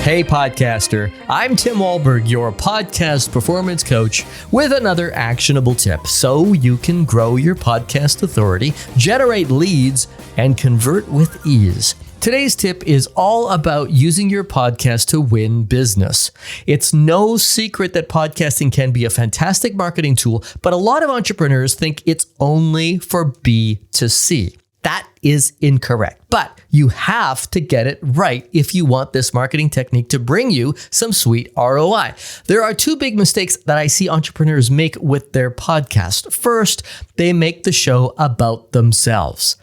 Hey podcaster, I'm Tim Wahlberg, your podcast performance coach, with another actionable tip so you can grow your podcast authority, generate leads, and convert with ease. Today's tip is all about using your podcast to win business. It's no secret that podcasting can be a fantastic marketing tool, but a lot of entrepreneurs think it's only for B2C. That is incorrect, but you have to get it right if you want this marketing technique to bring you some sweet ROI. There are two big mistakes that I see entrepreneurs make with their podcast. First, they make the show about themselves.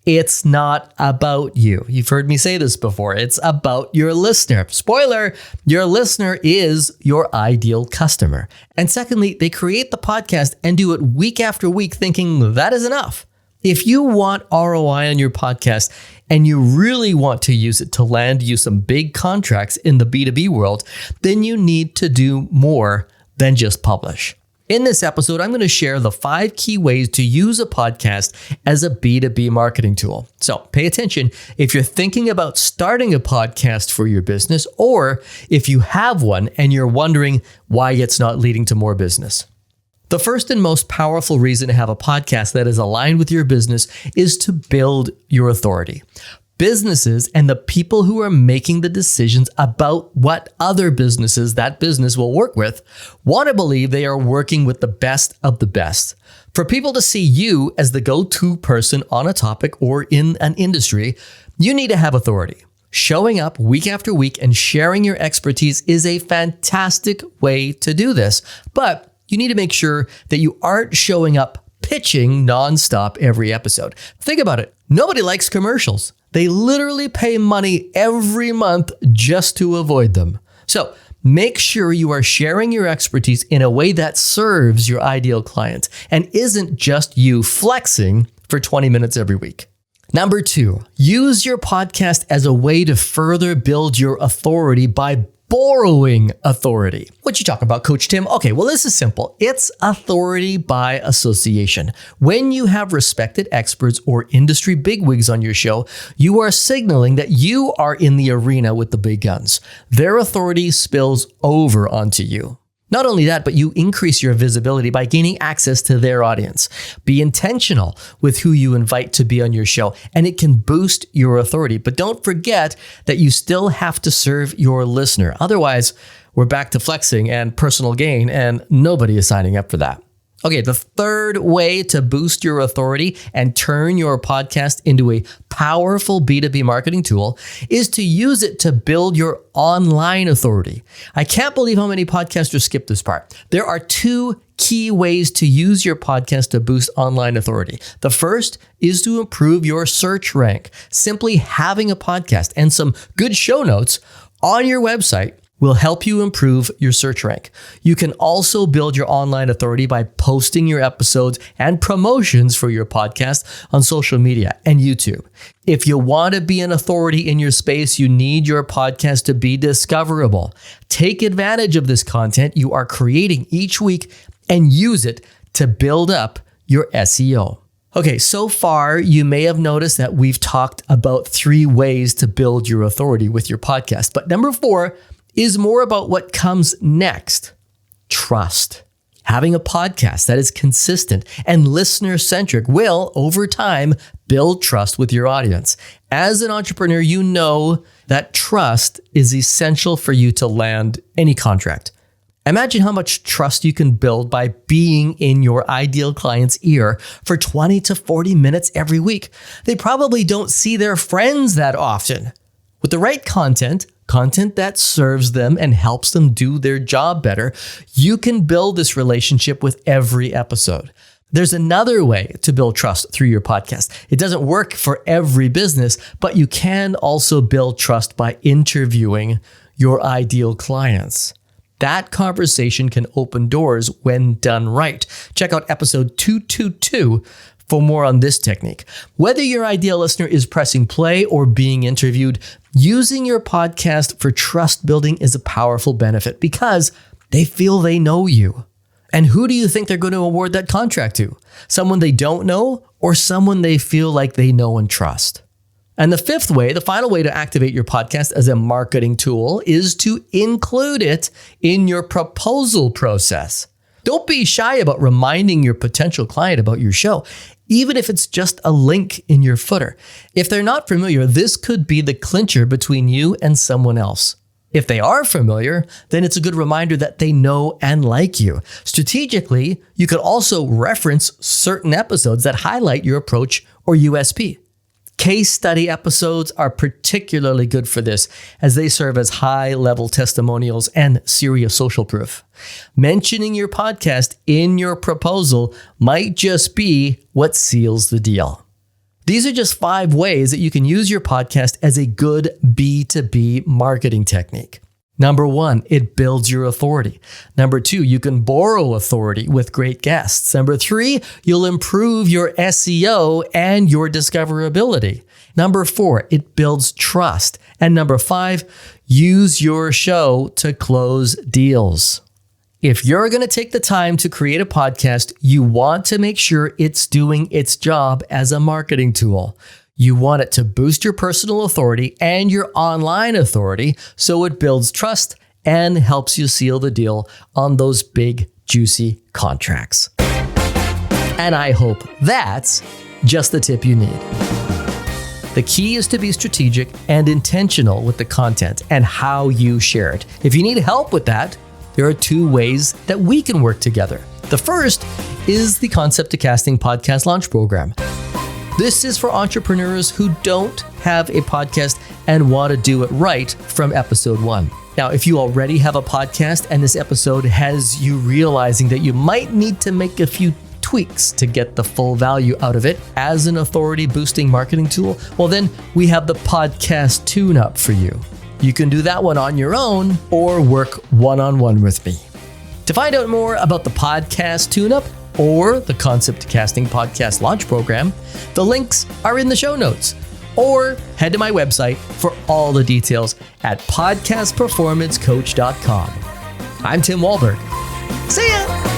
It's not about you. You've heard me say this before. It's about your listener. Spoiler, your listener is your ideal customer. And secondly, they create the podcast and do it week after week thinking that is enough. If you want ROI on your podcast and you really want to use it to land you some big contracts in the B2B world, then you need to do more than just publish. In this episode, I'm going to share the 5 key ways to use a podcast as a B2B marketing tool. So pay attention if you're thinking about starting a podcast for your business, or if you have one and you're wondering why it's not leading to more business. The first and most powerful reason to have a podcast that is aligned with your business is to build your authority. Businesses and the people who are making the decisions about what other businesses that business will work with want to believe they are working with the best of the best. For people to see you as the go-to person on a topic or in an industry, you need to have authority. Showing up week after week and sharing your expertise is a fantastic way to do this, but you need to make sure that you aren't showing up pitching nonstop every episode. Think about it. Nobody likes commercials. They literally pay money every month just to avoid them. So make sure you are sharing your expertise in a way that serves your ideal client and isn't just you flexing for 20 minutes every week. Number 2, use your podcast as a way to further build your authority by borrowing authority. What you talking about, Coach Tim? Okay, well, this is simple. It's authority by association. When you have respected experts or industry bigwigs on your show, you are signaling that you are in the arena with the big guns. Their authority spills over onto you. Not only that, but you increase your visibility by gaining access to their audience. Be intentional with who you invite to be on your show, and it can boost your authority. But don't forget that you still have to serve your listener. Otherwise, we're back to flexing and personal gain, and nobody is signing up for that. Okay, the third way to boost your authority and turn your podcast into a powerful B2B marketing tool is to use it to build your online authority. I can't believe how many podcasters skip this part. There are 2 key ways to use your podcast to boost online authority. The first is to improve your search rank. Simply having a podcast and some good show notes on your website will help you improve your search rank. You can also build your online authority by posting your episodes and promotions for your podcast on social media and YouTube. If you want to be an authority in your space, you need your podcast to be discoverable. Take advantage of this content you are creating each week and use it to build up your SEO. Okay, so far you may have noticed that we've talked about 3 ways to build your authority with your podcast, but number 4 is more about what comes next. Trust. Having a podcast that is consistent and listener-centric will, over time, build trust with your audience. As an entrepreneur, you know that trust is essential for you to land any contract. Imagine how much trust you can build by being in your ideal client's ear for 20 to 40 minutes every week. They probably don't see their friends that often. With the right content that serves them and helps them do their job better, you can build this relationship with every episode. There's another way to build trust through your podcast. It doesn't work for every business, but you can also build trust by interviewing your ideal clients. That conversation can open doors when done right. Check out episode 222 for more on this technique. Whether your ideal listener is pressing play or being interviewed, using your podcast for trust building is a powerful benefit because they feel they know you. And who do you think they're going to award that contract to? Someone they don't know or someone they feel like they know and trust? And the fifth way, the final way to activate your podcast as a marketing tool is to include it in your proposal process. Don't be shy about reminding your potential client about your show, even if it's just a link in your footer. If they're not familiar, this could be the clincher between you and someone else. If they are familiar, then it's a good reminder that they know and like you. Strategically, you could also reference certain episodes that highlight your approach or USP. Case study episodes are particularly good for this, as they serve as high-level testimonials and serious social proof. Mentioning your podcast in your proposal might just be what seals the deal. These are just 5 ways that you can use your podcast as a good B2B marketing technique. Number 1, it builds your authority. Number 2, you can borrow authority with great guests. Number 3, you'll improve your SEO and your discoverability. Number 4, it builds trust. And number 5, use your show to close deals. If you're going to take the time to create a podcast, you want to make sure it's doing its job as a marketing tool. You want it to boost your personal authority and your online authority so it builds trust and helps you seal the deal on those big, juicy contracts. And I hope that's just the tip you need. The key is to be strategic and intentional with the content and how you share it. If you need help with that, there are 2 ways that we can work together. The first is the Concept to Casting Podcast Launch Program. This is for entrepreneurs who don't have a podcast and want to do it right from episode 1. Now, if you already have a podcast and this episode has you realizing that you might need to make a few tweaks to get the full value out of it as an authority boosting marketing tool, well, then we have the podcast tune-up for you. You can do that one on your own or work one-on-one with me. To find out more about the podcast tune-up or the Concept to Casting Podcast Launch Program, the links are in the show notes. Or head to my website for all the details at podcastperformancecoach.com. I'm Tim Wahlberg. See ya!